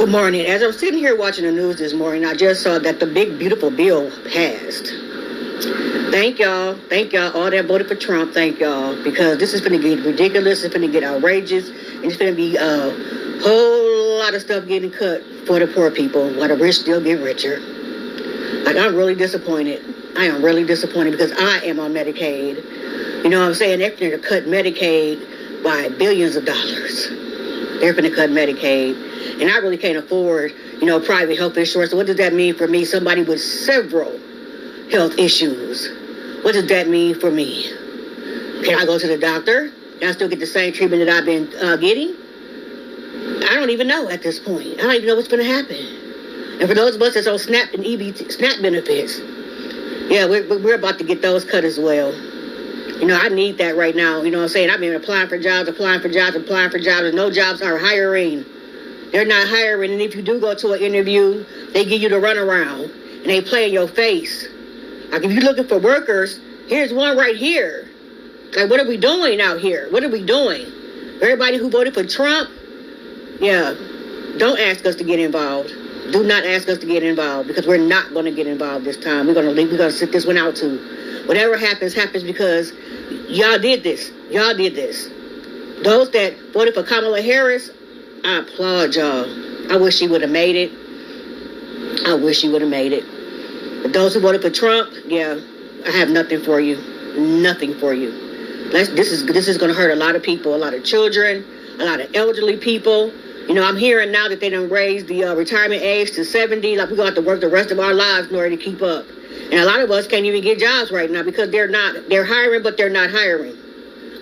Good morning. As I'm sitting here watching the news this morning, I just saw that the big, beautiful bill passed. Thank y'all. Thank y'all. All that voted for Trump, thank y'all. Because this is going to get ridiculous. It's going to get outrageous. And it's going to be a whole lot of stuff getting cut for the poor people while the rich still get richer. Like, I'm really disappointed. I am really disappointed because I am on Medicaid. You know what I'm saying? They're going to cut Medicaid by billions of dollars. They're going to cut Medicaid. And I really can't afford, private health insurance. So what does that mean for me? Somebody with several health issues. What does that mean for me? Can I go to the doctor? Can I still get the same treatment that I've been getting? I don't even know at this point. I don't even know what's going to happen. And for those of us that's on SNAP and SNAP benefits, yeah, we're about to get those cut as well. I need that right now. You know what I'm saying? I've been applying for jobs, and no jobs are hiring. They're not hiring, and if you do go to an interview, they give you the runaround, and they play in your face. Like, if you're looking for workers, here's one right here. Like, what are we doing out here? What are we doing? Everybody who voted for Trump, yeah, don't ask us to get involved. Do not ask us to get involved, because we're not going to get involved this time. We're going to sit this one out, too. Whatever happens, happens because y'all did this. Y'all did this. Those that voted for Kamala Harris, I applaud y'all. I wish she would have made it. But those who voted for Trump, yeah, I have nothing for you. Nothing for you. This is going to hurt a lot of people, a lot of children, a lot of elderly people. I'm hearing now that they done raised the retirement age to 70. Like, we're going to have to work the rest of our lives in order to keep up. And a lot of us can't even get jobs right now because they're hiring, but they're not hiring.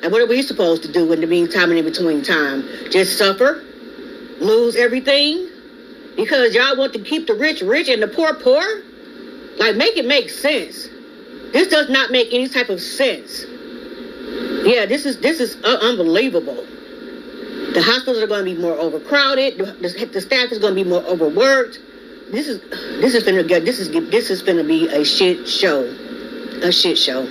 And what are we supposed to do in the meantime and in between time? Just suffer? Lose everything? Because y'all want to keep the rich rich and the poor poor? Like, make it make sense. This does not make any type of sense. Yeah, this is unbelievable. The hospitals are going to be more overcrowded. The staff is going to be more overworked. This is gonna be a shit show. A shit show.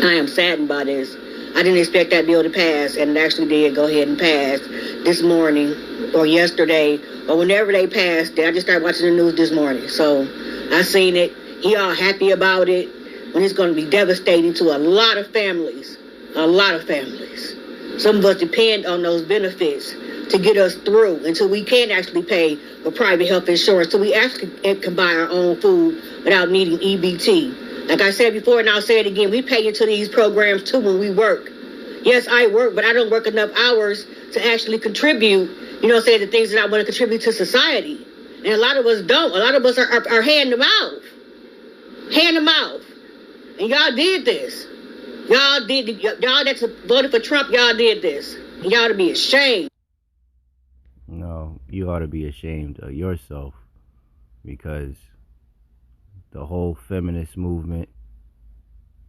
I am saddened by this. I didn't expect that bill to pass, and it actually did go ahead and pass this morning or yesterday or whenever they passed it. I just started watching the news this morning, so I seen it. He all happy about it when it's going to be devastating to a lot of families. A lot of families. Some of us depend on those benefits to get us through until we can actually pay for private health insurance, so we actually can buy our own food without needing EBT. Like I said before, and I'll say it again, we pay into these programs too when we work. Yes, I work, but I don't work enough hours to actually contribute, say the things that I want to contribute to society. And a lot of us don't. A lot of us are hand to mouth. Hand to mouth. And y'all did this. Y'all that's voted for Trump, y'all did this. And y'all ought to be ashamed. No, you ought to be ashamed of yourself, because the whole feminist movement,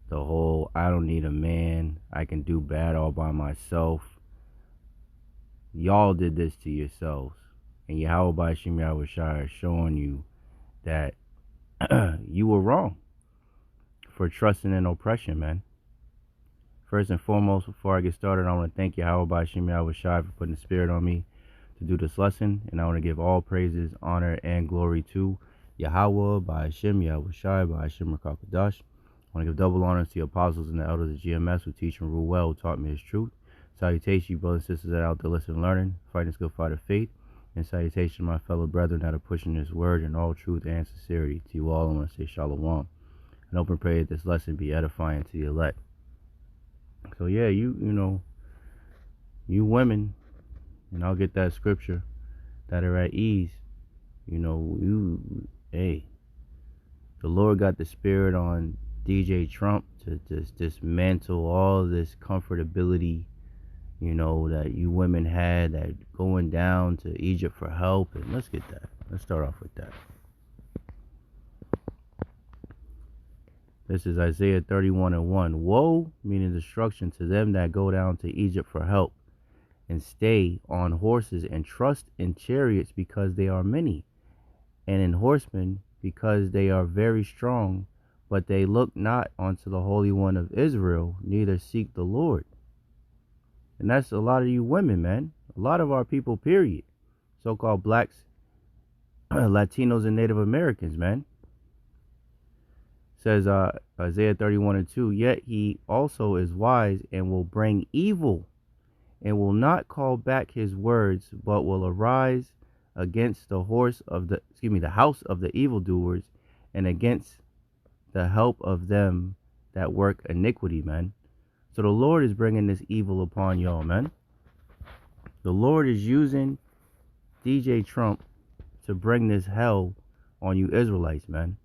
the whole I don't need a man, I can do bad all by myself, y'all did this to yourselves. And Yahawashi is showing you that you were wrong for trusting in oppression, man. First and foremost, before I get started, I want to thank Yahawashi for putting the spirit on me to do this lesson, and I want to give all praises, honor, and glory to Yahawah, Bahasham, Yahawashi, Bahasham, Rakakadash. I want to give double honors to the apostles and the elders of GMS who teach and rule well, who taught me his truth. Salutation, you brothers and sisters that are out there listening and learning, fighting this good fight of faith. And salutation to my fellow brethren that are pushing this word in all truth and sincerity. To you all, I want to say shalom. An open prayer that this lesson be edifying to the elect. So yeah, you women, and I'll get that scripture, that are at ease, hey, the Lord got the spirit on DJ Trump to just dismantle all this comfortability, that you women had, that going down to Egypt for help. And let's get that. Let's start off with that. This is Isaiah 31:1. Woe, meaning destruction, to them that go down to Egypt for help, and stay on horses, and trust in chariots because they are many, and in horsemen because they are very strong, but they look not unto the Holy One of Israel, neither seek the Lord. And that's a lot of you women, man. A lot of our people, period. so-called blacks, Latinos, and Native Americans, man. Says Isaiah 31:2, yet he also is wise and will bring evil and will not call back his words, but will arise against the house of the evildoers and against the help of them that work iniquity, man. So the Lord is bringing this evil upon y'all, man. The Lord is using DJ Trump to bring this hell on you Israelites, man.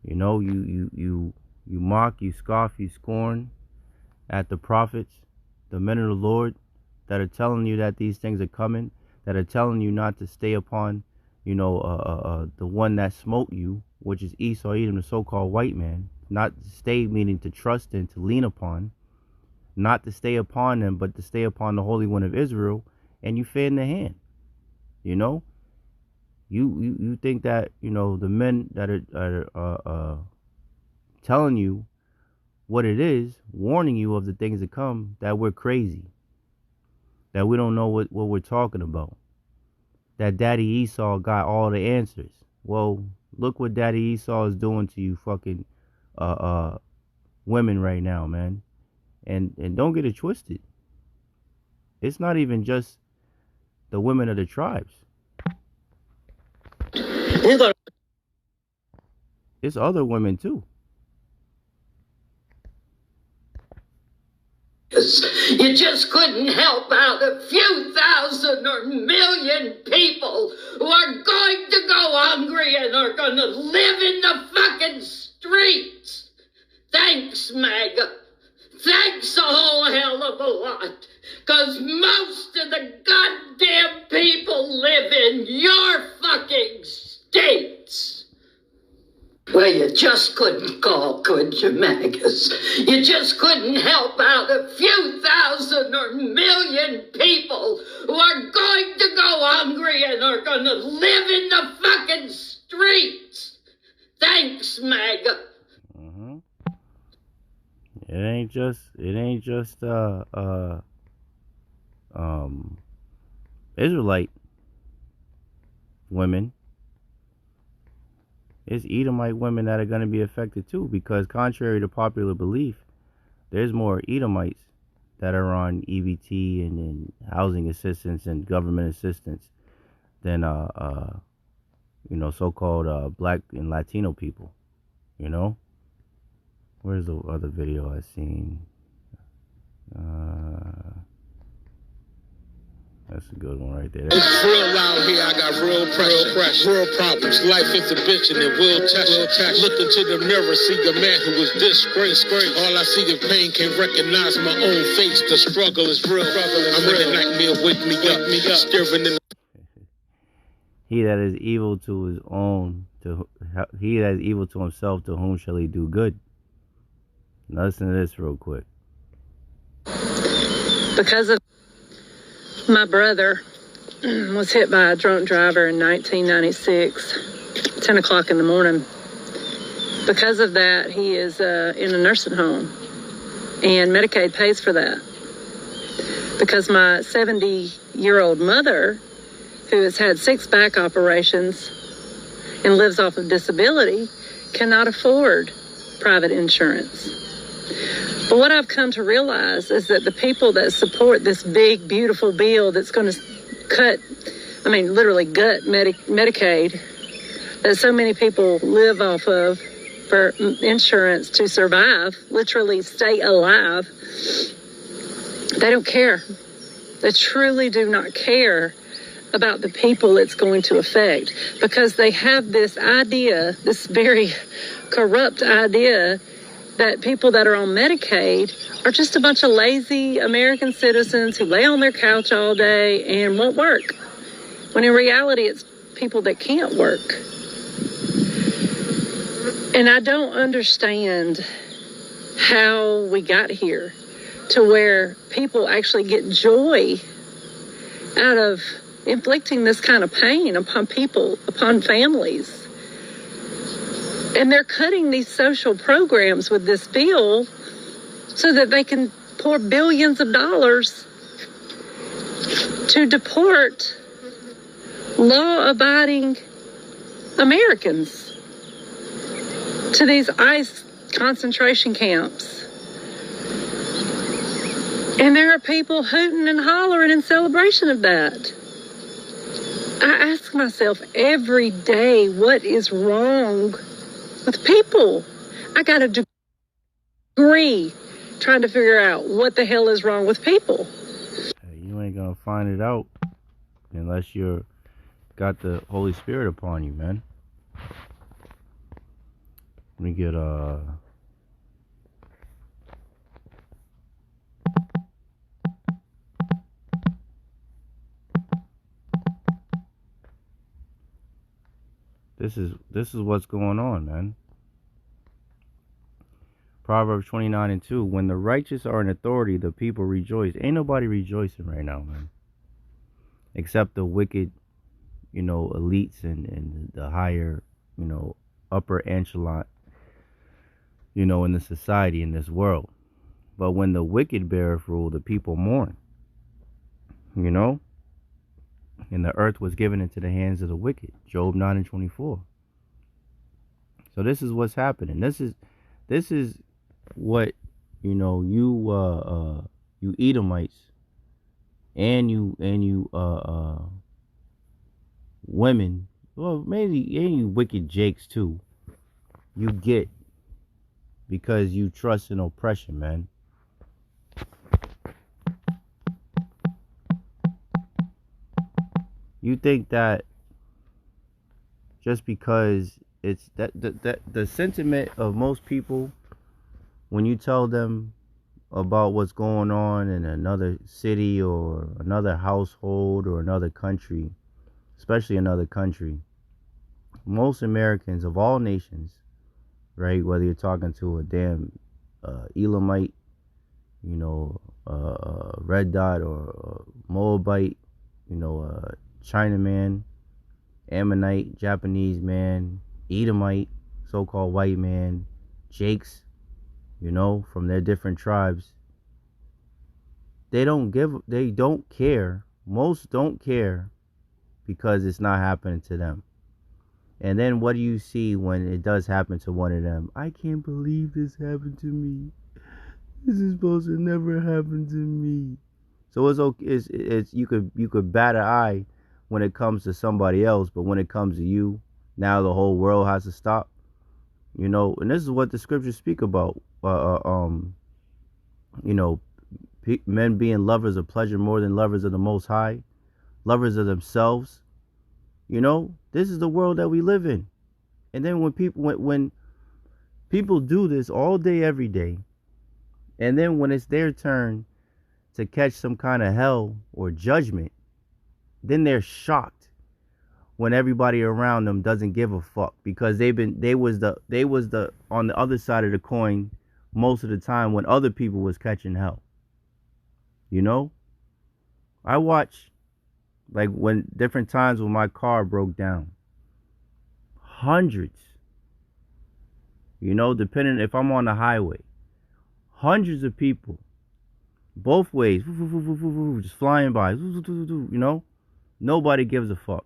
You know, you mock, you scoff, you scorn at the prophets, the men of the Lord that are telling you that these things are coming, that are telling you not to stay upon, the one that smote you, which is Esau, Edom, the so-called white man. Not to stay, meaning to trust and to lean upon. Not to stay upon them, but to stay upon the Holy One of Israel, and you fan the hand. You know? You think that, the men that are telling you what it is, warning you of the things to come, that we're crazy. That we don't know what we're talking about. That Daddy Esau got all the answers. Well, look what Daddy Esau is doing to you fucking women right now, man. And don't get it twisted. It's not even just the women of the tribes. It's other women too. You just couldn't help out a few thousand or million people who are going to go hungry and are going to live in the fucking streets. Thanks, MAGA. Thanks a whole hell of a lot. Because most of the goddamn people live in your fucking states. Well, you just couldn't call, could you, Magus? You just couldn't help out a few thousand or million people who are going to go hungry and are going to live in the fucking streets. Thanks, MAGA. Mm-hmm. It ain't just Israelite women. It's Edomite women that are going to be affected too, because contrary to popular belief, there's more Edomites that are on EBT and housing assistance and government assistance than so-called black and Latino people. Where's the other video I seen? That's a good one right there. It's real out here. I got real pressure, real problems. Life is a bitch and it will test you. Look into the mirror, see the man who was disgraced. All I see is pain, can't recognize my own face. The struggle is real. I'm in the nightmare, wake me up. Staring in the... He that is evil to his own, he that is evil to himself, to whom shall he do good? Now listen to this real quick. Because of my brother was hit by a drunk driver in 1996, 10 o'clock in the morning. Because of that, he is in a nursing home, and Medicaid pays for that. Because my 70-year-old mother, who has had 6 back operations and lives off of disability, cannot afford private insurance. But what I've come to realize is that the people that support this big, beautiful bill that's going to literally gut Medicaid, that so many people live off of for insurance to survive, literally stay alive, they don't care. They truly do not care about the people it's going to affect, because they have this idea, this very corrupt idea, that people that are on Medicaid are just a bunch of lazy American citizens who lay on their couch all day and won't work. When in reality, it's people that can't work. And I don't understand how we got here to where people actually get joy out of inflicting this kind of pain upon people, upon families. And they're cutting these social programs with this bill so that they can pour billions of dollars to deport law-abiding Americans to these ICE concentration camps. And there are people hooting and hollering in celebration of that. I ask myself every day, what is wrong with people? I got a degree trying to figure out what the hell is wrong with people. You ain't gonna find it out unless you're got the Holy Spirit upon you, man. Let me get This is what's going on, man. Proverbs 29:2. When the righteous are in authority, the people rejoice. Ain't nobody rejoicing right now, man. Except the wicked, elites and the higher, upper echelon, in the society, in this world. But when the wicked beareth rule, the people mourn. And the earth was given into the hands of the wicked. Job 9:24. So this is what's happening. This is what you Edomites and you women, well, maybe and you wicked jakes too, you get because you trust in oppression, man. You think that just because it's that the sentiment of most people when you tell them about what's going on in another city or another household or another country, especially another country, most Americans of all nations, right, whether you're talking to a damn Elamite, Red Dot or Moabite, Chinaman, Ammonite, Japanese man, Edomite, so-called white man, Jakes, from their different tribes. They don't care. Most don't care because it's not happening to them. And then what do you see when it does happen to one of them? I can't believe this happened to me. This is supposed to never happen to me. So it's okay. It's you could bat an eye when it comes to somebody else, but when it comes to you, now the whole world has to stop. And this is what the scriptures speak about. Men being lovers of pleasure more than lovers of the Most High, lovers of themselves. This is the world that we live in. And then when people do this all day, every day, and then when it's their turn to catch some kind of hell or judgment, then they're shocked when everybody around them doesn't give a fuck because they was the on the other side of the coin most of the time when other people was catching hell. I watch like when different times when my car broke down, hundreds, depending if I'm on the highway, hundreds of people both ways just flying by, nobody gives a fuck.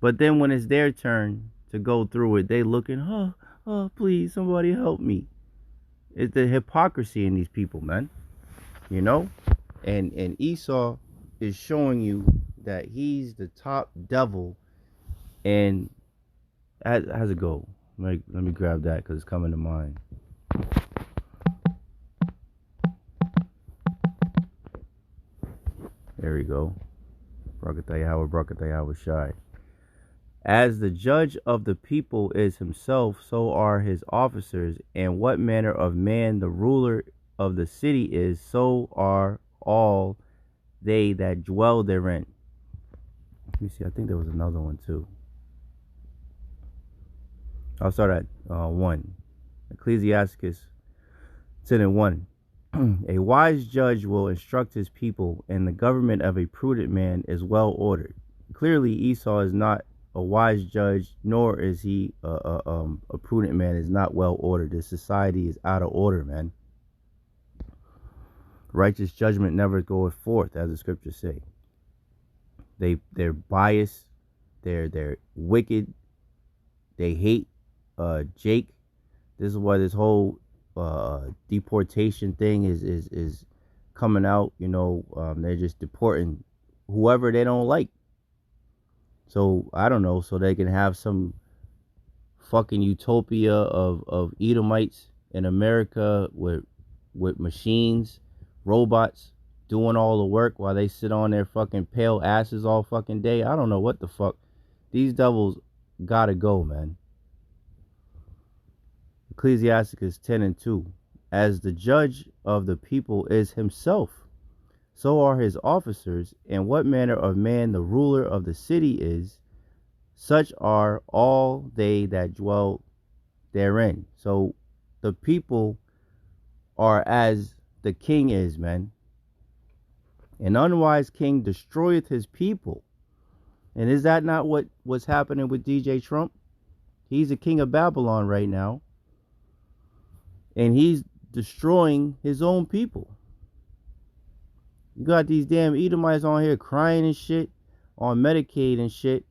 But then when it's their turn to go through it, they looking, oh, please, somebody help me. It's the hypocrisy in these people, man. And Esau is showing you that he's the top devil. And how's it go? Let me grab that because it's coming to mind. There we go. Barakatah Yahawah, Barakatah Yahawashi. As the judge of the people is himself, so are his officers, and what manner of man the ruler of the city is, so are all they that dwell therein. Let me see, I think there was another one too. I'll start at 1. Ecclesiasticus 10:1. A wise judge will instruct his people, and the government of a prudent man is well ordered. Clearly, Esau is not a wise judge, nor is he a prudent man. Is not well ordered. This society is out of order, man. Righteous judgment never goeth forth, as the scriptures say. They're biased. They're wicked. They hate Jake. This is why this whole deportation thing is coming out. You know, they're just deporting whoever they don't like. So I don't know, so they can have some fucking utopia of Edomites in America with machines, robots doing all the work while they sit on their fucking pale asses all fucking day. I don't know what the fuck. These devils gotta go, man. Ecclesiasticus 10:2. As the judge of the people is himself, so are his officers, and what manner of man the ruler of the city is, such are all they that dwell therein. So the people are as the king is, man. An unwise king destroyeth his people. And is that not what's happening with DJ Trump? He's the king of Babylon right now. And he's destroying his own people. You got these damn Edomites on here crying and shit, on Medicaid and shit,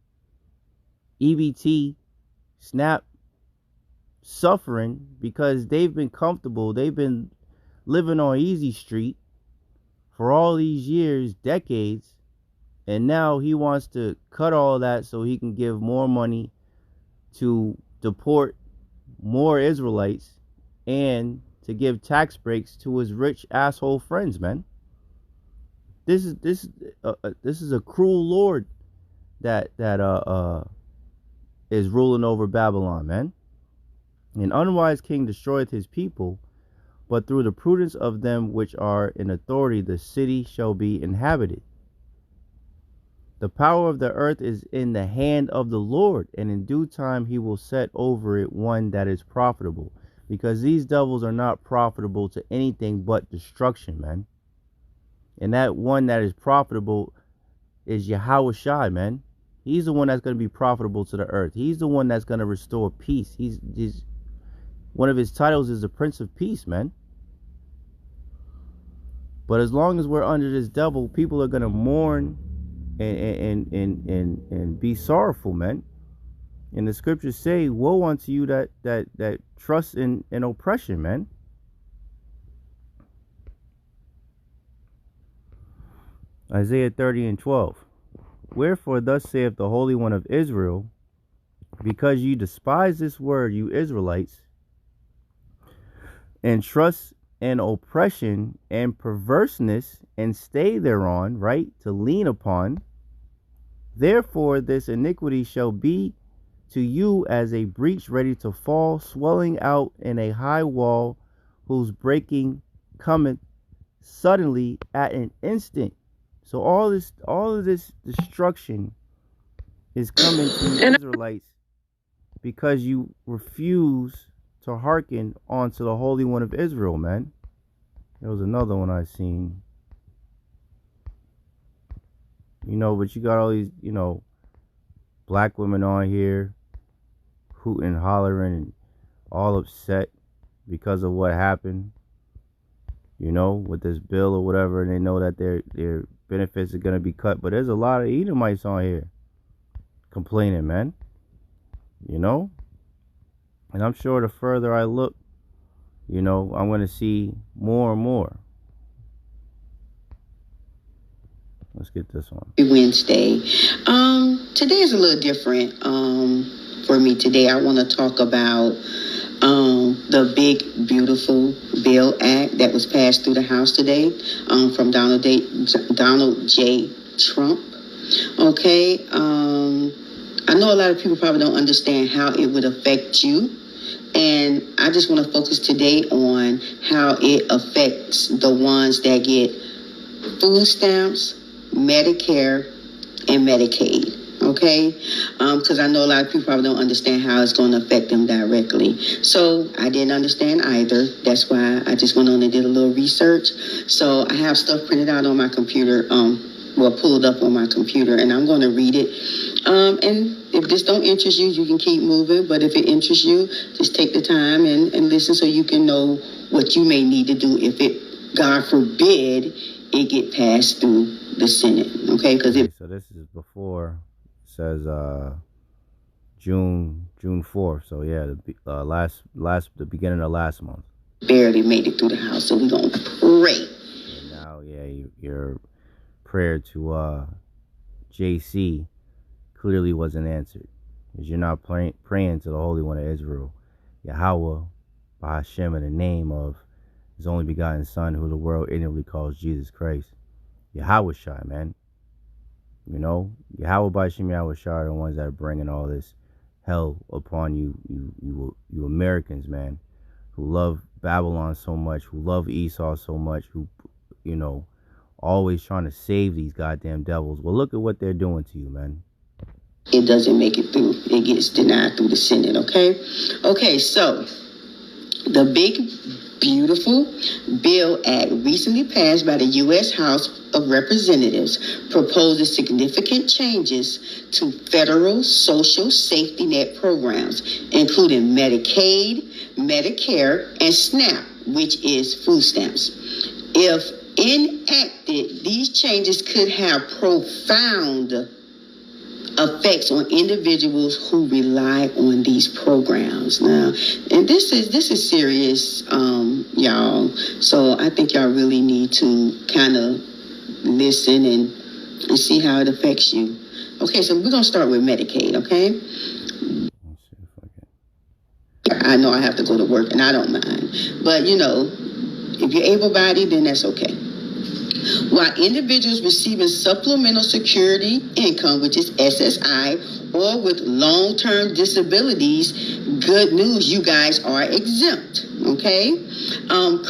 EBT, SNAP, suffering because they've been comfortable. They've been living on Easy Street for all these years, decades, and now he wants to cut all that so he can give more money to deport more Israelites and to give tax breaks to his rich asshole friends, man. This is a cruel lord that is ruling over Babylon, man. An unwise king destroyeth his people, but through the prudence of them which are in authority the city shall be inhabited. The power of the earth is in the hand of the Lord, and in due time he will set over it one that is profitable. Because these devils are not profitable to anything but destruction, man. And that one that is profitable is Yahawashi, man. He's the one that's going to be profitable to the earth. He's the one that's going to restore peace. He's one of his titles is the Prince of Peace, man. But as long as we're under this devil, people are going to mourn and be sorrowful, man. And the scriptures say, woe unto you that trust in oppression, man. Isaiah 30:12. Wherefore thus saith the Holy One of Israel, because you despise this word, you Israelites, and trust in oppression and perverseness, and stay thereon, right, to lean upon, therefore this iniquity shall be to you as a breach ready to fall, swelling out in a high wall, whose breaking cometh suddenly at an instant. So all of this destruction is coming to the Israelites because you refuse to hearken onto the Holy One of Israel, man. There was another one I seen. You know, but you got all these, you know, black women on here hooting and hollering and all upset because of what happened, you know, with this bill or whatever, and they know that their benefits are going to be cut. But there's a lot of Edomites on here complaining, man, you know. And I'm sure the further I look, you know, I'm going to see more and more. Let's get this one. Wednesday. Today is a little different for me today. I want to talk about the big, beautiful bill act that was passed through the House today from Donald J. Trump. Okay. I know a lot of people probably don't understand how it would affect you. And I just want to focus today on how it affects the ones that get food stamps, Medicare, and Medicaid. Okay? Because I know a lot of people probably don't understand how it's going to affect them directly. So I didn't understand either. That's why I just went on and did a little research. So I have stuff printed out on my computer, pulled up on my computer, and I'm going to read it. And if this don't interest you, you can keep moving. But if it interests you, just take the time and listen so you can know what you may need to do if it, God forbid, it get passed through the Senate. Okay, because so this is before, it says June 4th. So yeah, the beginning of last month. Barely made it through the house, so we're gonna pray. And now, yeah, your prayer to JC clearly wasn't answered, because you're not praying to the Holy One of Israel, Yahawah, Bahasham, in the name of His only begotten Son, who the world ignorantly calls Jesus Christ, Yahawashi, man. You know, Yahawah, Bahasham, Yahawashi are the ones that are bringing all this hell upon you Americans, man, who love Babylon so much, who love Esau so much, who, you know, always trying to save these goddamn devils. Well, look at what they're doing to you, man. It doesn't make it through. It gets denied through the Senate, okay? Okay, so the big, beautiful Bill Act recently passed by the U.S. House of Representatives proposes significant changes to federal social safety net programs, including Medicaid, Medicare, and SNAP, which is food stamps. If enacted, these changes could have profound effects on individuals who rely on these programs now, and this is serious, y'all. So I think y'all really need to kind of listen and see how it affects you. Okay, so we're gonna start with Medicaid. Okay, I know I have to go to work and I don't mind, but you know, if you're able-bodied, then that's okay. While individuals receiving supplemental security income, which is SSI, or with long-term disabilities, good news, you guys are exempt, okay?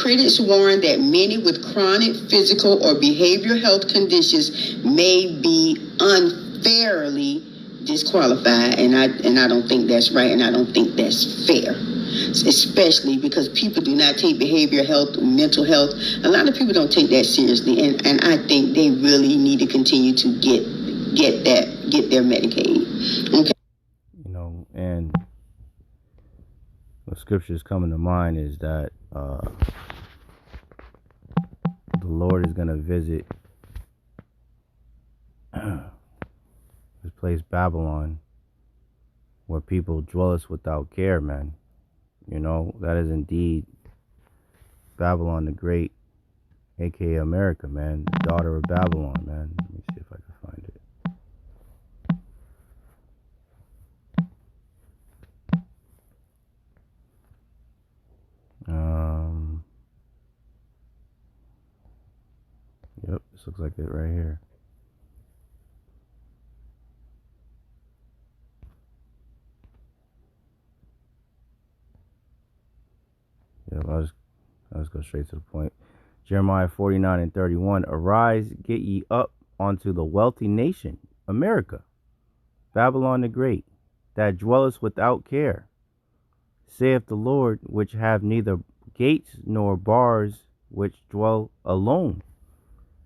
Critics warn that many with chronic physical or behavioral health conditions may be unfairly disqualified, and I don't think that's right, and I don't think that's fair. Especially because people do not take behavioral health, mental health. A lot of people don't take that seriously, and I think they really need to continue to get their Medicaid. Okay. You know, and what scriptures coming to mind is that the Lord is going to visit this place Babylon, where people dwelleth without care, man. You know, that is indeed Babylon the Great, aka America, man. The daughter of Babylon, man. Let me see if I can find it. Yep, this looks like it right here. Yeah, I'll just go straight to the point. Jeremiah 49:31. Arise, get ye up unto the wealthy nation, America, Babylon the Great, that dwelleth without care, saith the Lord, which have neither gates nor bars, which dwell alone.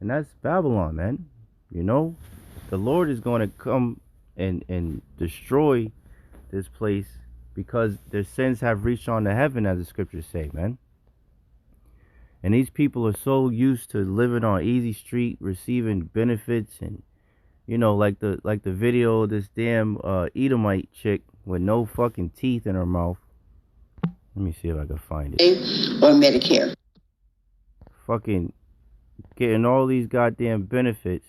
And that's Babylon, man. You know, the Lord is going to come and destroy this place, because their sins have reached on to heaven, as the scriptures say, man. And these people are so used to living on easy street, receiving benefits, and, you know, like the video of this damn Edomite chick with no fucking teeth in her mouth. Let me see if I can find it. Or Medicare. Fucking getting all these goddamn benefits.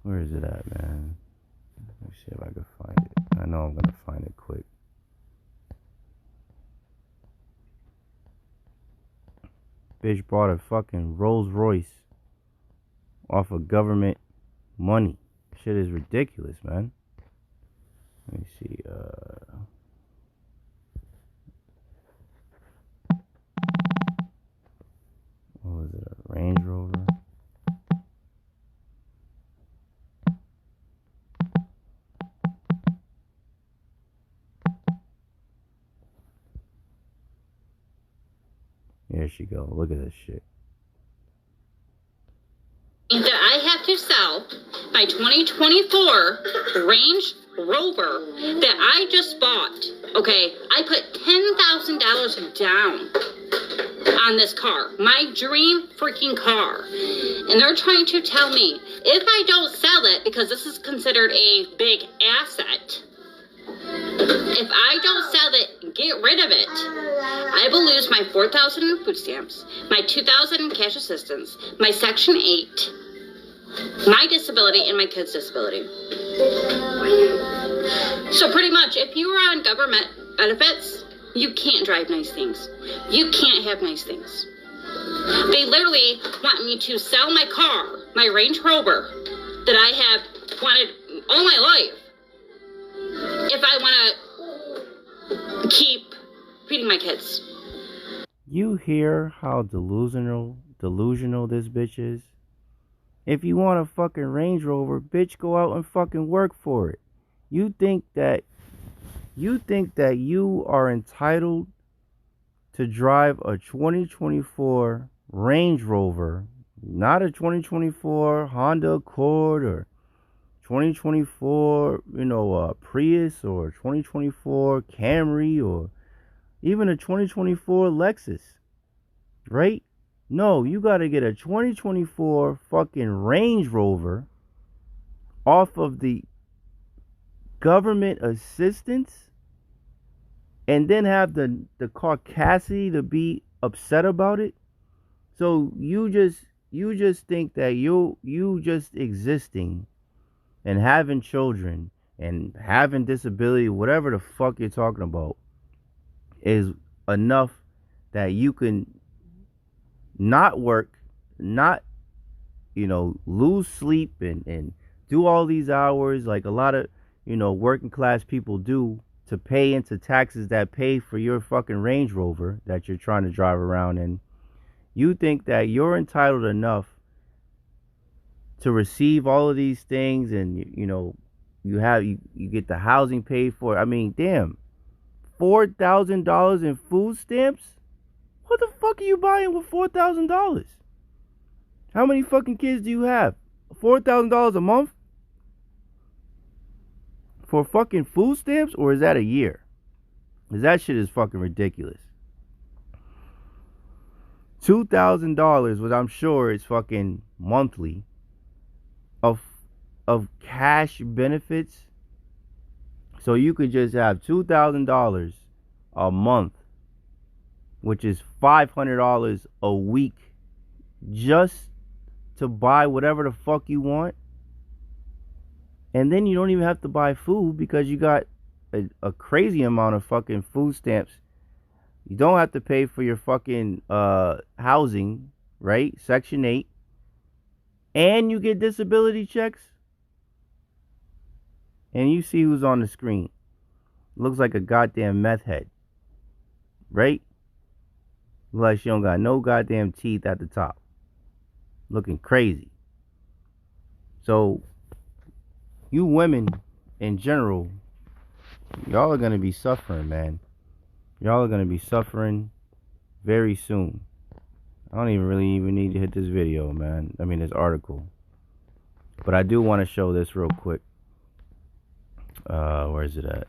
Where is it at, man? Let me see if I can find it. I know I'm gonna find it quick. Bitch bought a fucking Rolls Royce off of government money. Shit is ridiculous, man. Let me see. What was it? A Range Rover? There she go. Look at this shit. That I have to sell my 2024 Range Rover that I just bought. Okay, I put $10,000 down. on this car, my dream freaking car. And they're trying to tell me if I don't sell it, because this is considered a big asset, if I don't sell it, get rid of it, I will lose my 4,000 food stamps, my 2,000 cash assistance, my Section 8, my disability, and my kid's disability. So pretty much, if you are on government benefits, you can't drive nice things. You can't have nice things. They literally want me to sell my car, my Range Rover, that I have wanted all my life, if I want to keep feeding my kids. You hear how delusional this bitch is? If you want a fucking Range Rover, bitch, go out and fucking work for it. You think that you are entitled to drive a 2024 Range Rover, not a 2024 Honda Accord or 2024, Prius or 2024 Camry or even a 2024 Lexus, right? No, you got to get a 2024 fucking Range Rover off of the government assistance and then have the caucasity to be upset about it. So you just think that you just existing and having children and having disability, whatever the fuck you're talking about, is enough that you can not work, not, lose sleep and do all these hours like a lot of, working class people do to pay into taxes that pay for your fucking Range Rover that you're trying to drive around in. You think that you're entitled enough to receive all of these things and, you get the housing paid for. I mean, damn, $4,000 in food stamps? What the fuck are you buying with $4,000? How many fucking kids do you have? $4,000 a month? For fucking food stamps? Or is that a year? Because that shit is fucking ridiculous. $2,000, which I'm sure is fucking monthly, of cash benefits. So you could just have $2,000 a month, which is $500 a week, just to buy whatever the fuck you want. And then you don't even have to buy food because you got a crazy amount of fucking food stamps. You don't have to pay for your fucking housing, right? Section 8. And you get disability checks. And you see who's on the screen. Looks like a goddamn meth head. Right? Looks like she don't got no goddamn teeth at the top. Looking crazy. So, you women in general, y'all are going to be suffering, man. Y'all are going to be suffering very soon. I don't even need to hit this video, man. I mean, this article. But I do want to show this real quick. Where is it at?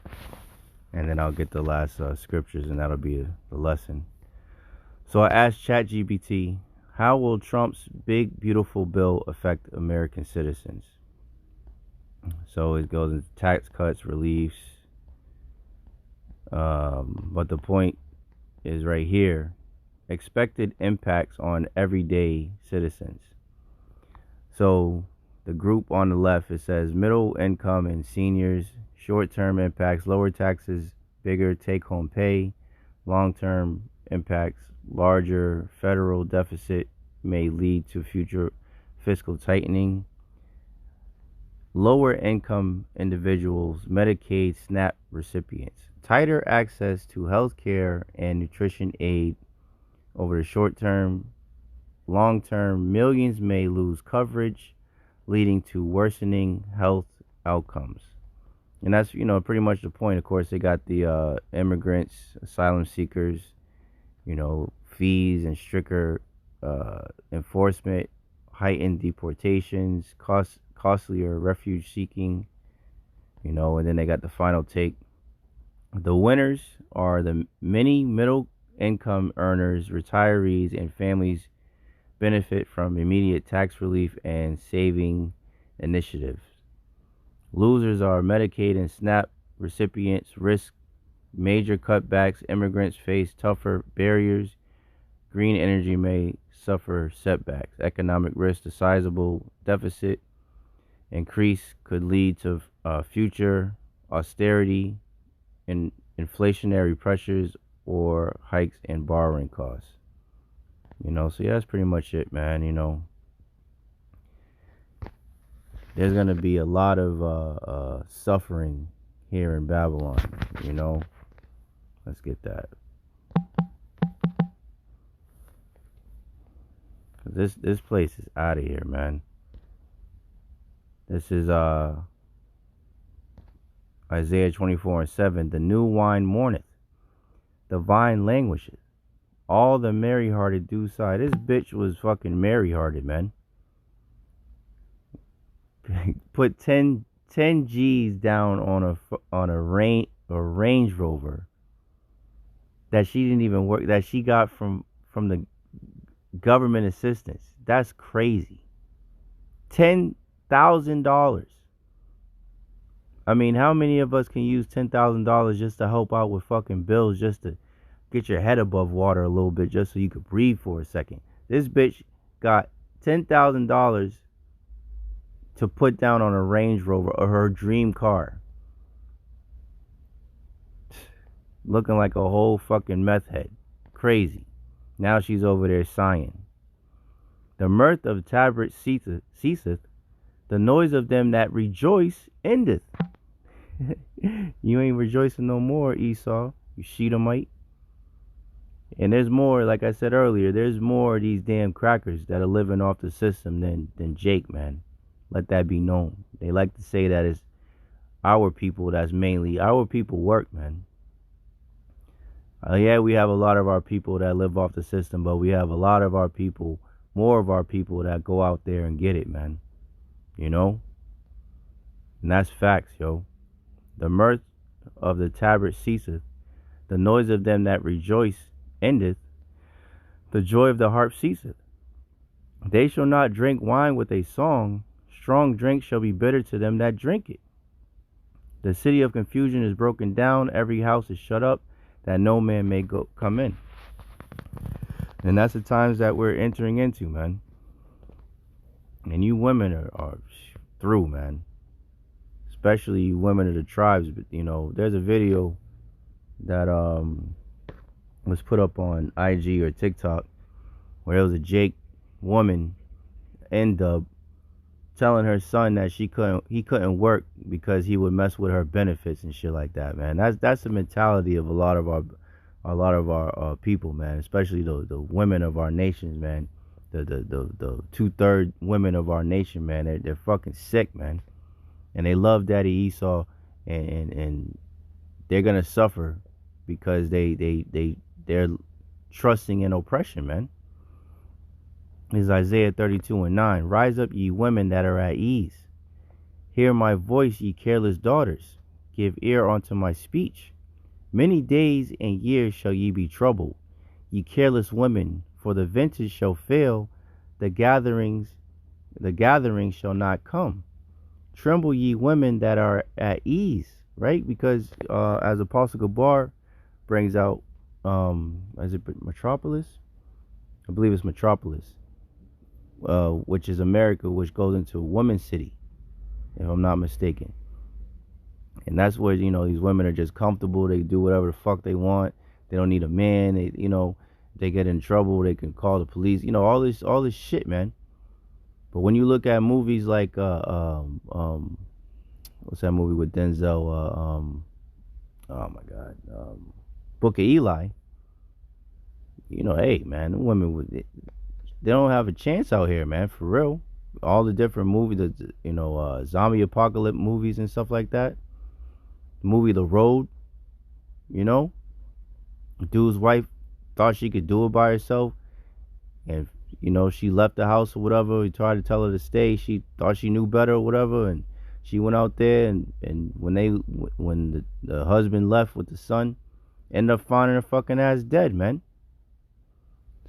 And then I'll get the last scriptures, and that'll be the lesson. So I asked ChatGPT, how will Trump's big, beautiful bill affect American citizens? So it goes into tax cuts, reliefs. But the point is right here. Expected impacts on everyday citizens. So the group on the left, it says middle income and seniors, short-term impacts, lower taxes, bigger take-home pay, long-term impacts, larger federal deficit may lead to future fiscal tightening. Lower income individuals, Medicaid, SNAP recipients, tighter access to health care and nutrition aid over the short term. Long term, millions may lose coverage, leading to worsening health outcomes. And that's, pretty much the point. Of course, they got the immigrants, asylum seekers, fees and stricter enforcement, heightened deportations, costlier refuge seeking, and then they got the final take. The winners are the many middle income earners, retirees, and families benefit from immediate tax relief and saving initiatives. Losers are Medicaid and SNAP recipients risk major cutbacks. Immigrants face tougher barriers. Green energy may suffer setbacks. Economic risk, a sizable deficit increase could lead to future austerity and inflationary pressures or hikes in borrowing costs. So yeah, that's pretty much it, man. There's gonna be a lot of suffering here in Babylon. Let's get that. This place is out of here, man. This is Isaiah 24:7. The new wine mourneth, the vine languisheth. All the merry-hearted do sigh. This bitch was fucking merry-hearted, man. Put 10 G's down on a Range Rover that she didn't even work, that she got from the government assistance. That's crazy. $10,000. I mean, how many of us can use $10,000 just to help out with fucking bills, just to get your head above water a little bit, just so you could breathe for a second? This bitch got $10,000 to put down on a Range Rover, or her dream car. Looking like a whole fucking meth head. Crazy. Now she's over there sighing. The mirth of Tabret ceaseth, the noise of them that rejoice endeth. You ain't rejoicing no more, Esau, you Shedomite. And there's more, like I said earlier, there's more of these damn crackers that are living off the system than Jake, man. Let that be known. They like to say that it's our people, that's mainly our people work, man. Yeah, we have a lot of our people that live off the system, but we have a lot of our people, more of our people that go out there and get it, man. And that's facts, yo. The mirth of the tabret ceaseth, the noise of them that rejoice endeth, the joy of the harp ceaseth. They shall not drink wine with a song, strong drink shall be bitter to them that drink it. The city of confusion is broken down, every house is shut up, that no man may come in. And that's the times that we're entering into, man. And you women are through, man. Especially you women of the tribes. But there's a video that was put up on IG or TikTok where it was a Jake woman, N-Dub, telling her son that he couldn't work because he would mess with her benefits and shit like that, man. That's the mentality of a lot of our people, man. Especially the women of our nations, man. The 2/3 women of our nation, man. They're fucking sick, man. And they love Daddy Esau, and they're gonna suffer because they're trusting in oppression, man. Is Isaiah 32:9. Rise up, ye women that are at ease. Hear my voice, ye careless daughters. Give ear unto my speech. Many days and years shall ye be troubled, ye careless women, for the vintage shall fail, the gatherings shall not come. Tremble, ye women that are at ease, right? Because as Apostle Gabar brings out, is it Metropolis? I believe it's Metropolis. Which is America, which goes into Woman City, if I'm not mistaken. And that's where, these women are just comfortable. They do whatever the fuck they want. They don't need a man. They get in trouble, they can call the police. All this shit, man. But when you look at movies like what's that movie with Denzel? Oh my God, Book of Eli. Hey, man, the women would. They don't have a chance out here, man, for real. All the different movies, zombie apocalypse movies and stuff like that. The movie The Road, dude's wife thought she could do it by herself, and she left the house or whatever. He tried to tell her to stay. She thought she knew better or whatever, and she went out there, and when the husband left with the son, ended up finding her fucking ass dead, man.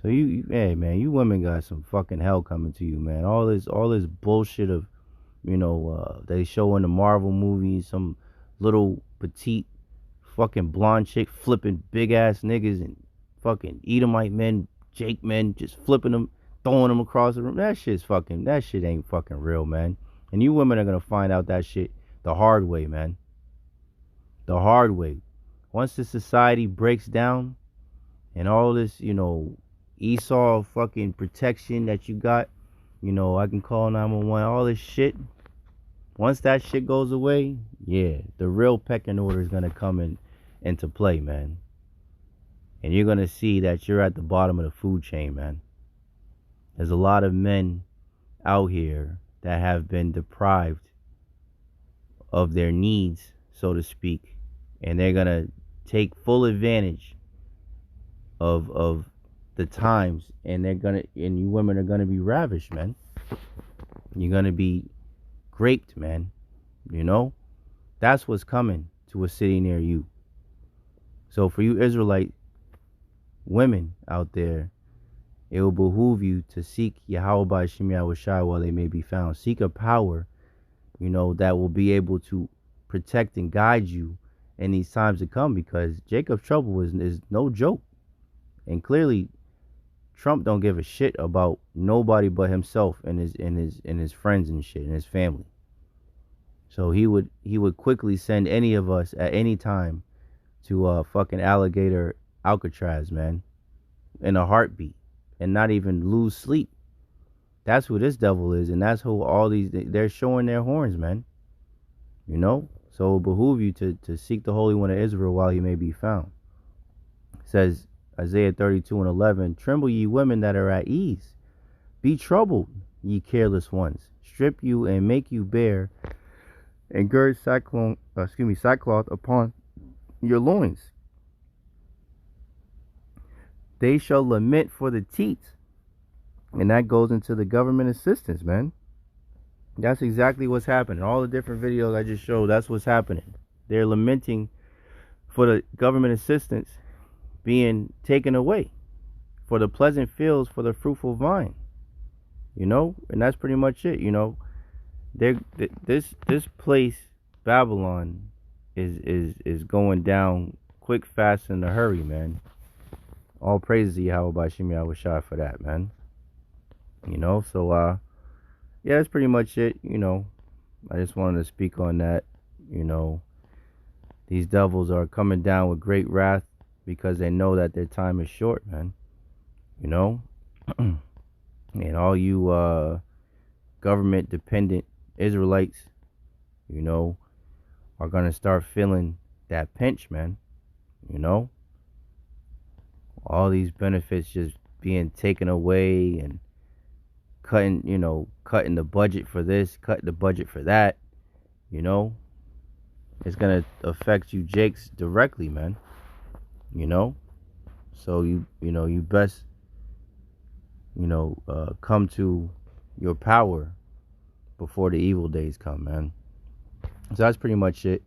So hey man, you women got some fucking hell coming to you, man. All this bullshit of, they show in the Marvel movies, some little petite fucking blonde chick flipping big ass niggas and fucking Edomite men, Jake men, just flipping them, throwing them across the room. That shit ain't fucking real, man. And you women are gonna find out that shit the hard way, man. The hard way. Once the society breaks down and all this, Esau fucking protection that you got, I can call 911, all this shit. Once that shit goes away, yeah, the real pecking order is gonna come into play, man. And you're gonna see that you're at the bottom of the food chain, man. There's a lot of men out here that have been deprived of their needs, so to speak, and they're gonna take full advantage of the times, and you women are gonna be ravished, man. You're gonna be raped, man. That's what's coming to a city near you. So for you Israelite women out there, it will behoove you to seek Yahawah Bahasham Yahawashi while they may be found. Seek a power, that will be able to protect and guide you in these times to come, because Jacob's trouble is no joke. And clearly Trump don't give a shit about nobody but himself and his friends and shit and his family. So he would quickly send any of us at any time to fucking alligator Alcatraz, man, in a heartbeat, and not even lose sleep. That's who this devil is, and that's who they're showing their horns, man. So it will behoove you to seek the Holy One of Israel while he may be found. It says Isaiah 32:11, tremble ye women that are at ease, be troubled ye careless ones, strip you and make you bare, and gird sackcloth upon your loins. They shall lament for the teats. And that goes into the government assistance, man. That's exactly what's happening. All the different videos I just showed, that's what's happening. They're lamenting for the government assistance being taken away, for the pleasant fields, for the fruitful vine. And that's pretty much it. This place, Babylon, is going down quick, fast, in a hurry, man. All praises to Yahawah Bahasham Yahawashi for that, man. So yeah, that's pretty much it. I just wanted to speak on that. These devils are coming down with great wrath because they know that their time is short, man. And all you government dependent Israelites, are gonna start feeling that pinch, man. All these benefits just being taken away, and cutting the budget for this, cutting the budget for that. It's gonna affect you Jakes directly, man. So you best come to your power before the evil days come, man. So that's pretty much it.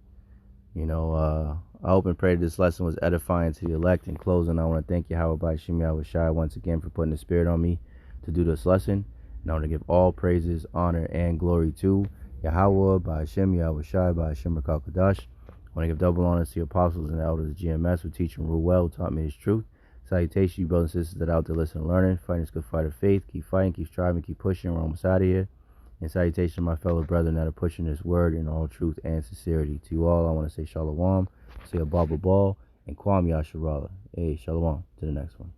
I hope and pray this lesson was edifying to the elect. In closing, I want to thank Yahawah Bahasham Yahawashi once again for putting the spirit on me to do this lesson. And I want to give all praises, honor, and glory to Yahawah Bahasham Yahawashi Bahasham Rakal-Kadash. I want to give double honors to the apostles and the elders of GMS who teach and rule well, who taught me his truth. Salutation, you brothers and sisters that are out there listening and learning. Fighting this good fight of faith. Keep fighting, keep striving, keep pushing. We're almost out of here. And salutation to my fellow brethren that are pushing this word in all truth and sincerity. To you all, I want to say shalom, say a baba ball, and kwam yasharala. Hey, shalom. To the next one.